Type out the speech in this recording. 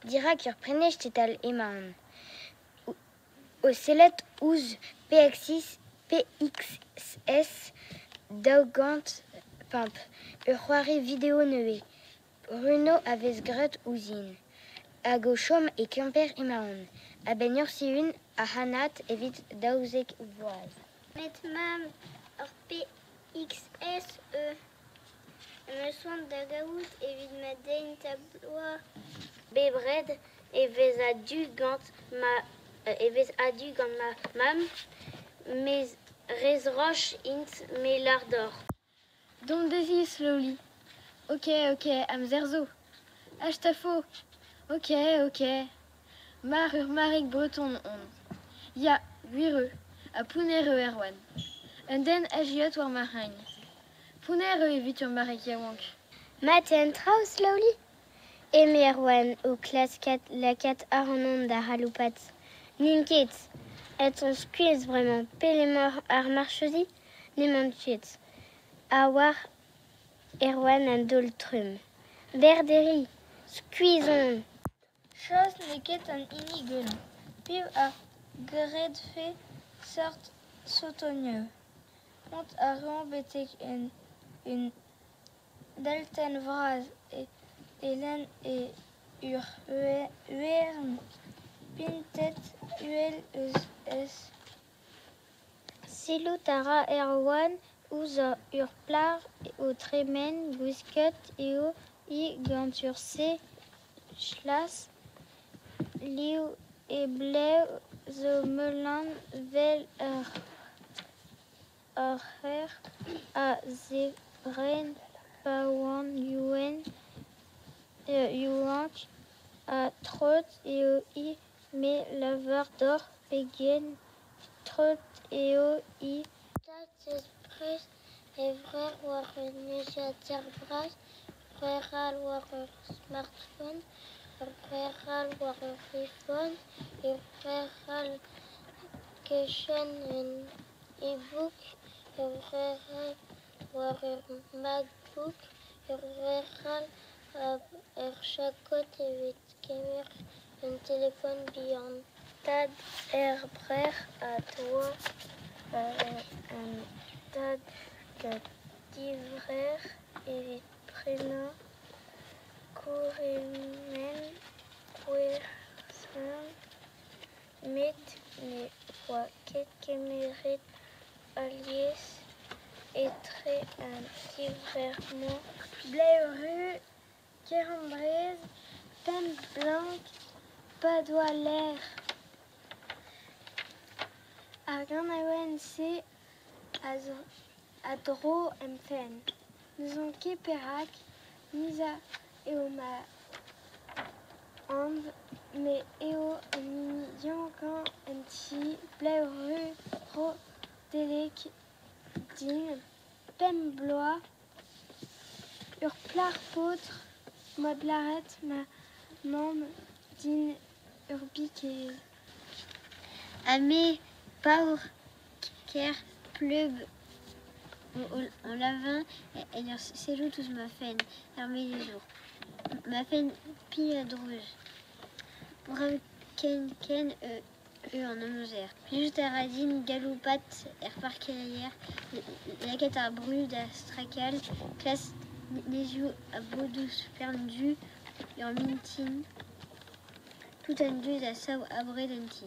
Dirac prenez stetal emaon. Ocelet ouz PXS daugant pimp. Urroare vidéo neue. Bruno avait gret ouzine. A gauchom et Quimper emaon. A ben une a hanat evit daouzek voaz. Met mam or PXS me soin da gaout evit ma dein tabloa bebred evez a du gant ma mam mes rez roche int me lardor. Don't desi slowly. Ok, am zerzo. Ashtafo. Ok. Mar ur marik breton on. Ya, guireux. A pounereux erwan. Un den agiot war marhain. Pounereux evit ur marik yawank. Maten trao slowly. Eme erwan o klas kat la kat arnon da haloupat. Ninket. Et on squeeze vraiment. Pelemor ar marchesi. Nemantiet. A war erwan an doltrum. Berderi. Squeezon. Chose neket an inigun. Piv a gred fe sort sotogneux. Ont a ruan betek une delten vraz et Hélène et Uern pintet uel es. Silutara erwan ouza urplar au tremen guisket et au I gantur se schlas liu et bleu zo melan vel a zevren pawan yuank a trot et au I me lavar d'or pegen trot et au I tat espres et frère war négatier bras frère war smartphone frère war iPhone et frère question e-book et frère war MacBook et frère chakot et caméra un téléphone beyond tad frère à toi un tad d'ivraire et prénom Corémen Querson met les fois quelques mérites alliés et très un divertement Bleu Kerembrez, Pen blanc, Padois l'air. Argan awen se a dro emfen. Nous on ket perak, nisa eo ma amb, me eo ni yankan en ti bleu ro delek din, Pen bloa, ur plar potre, ma blaret ma mam din ur bikez. Amé paur ker pleub on lavin et c'est l'eau tous ma faine armée des jours ma faine pile druse pour un ken en amoser juste à radine galoupat air parquet hier la quête à brûle d'astracal classe les yeux à beau douce perdu et en mintine tout un dieu à sao abré d'anti.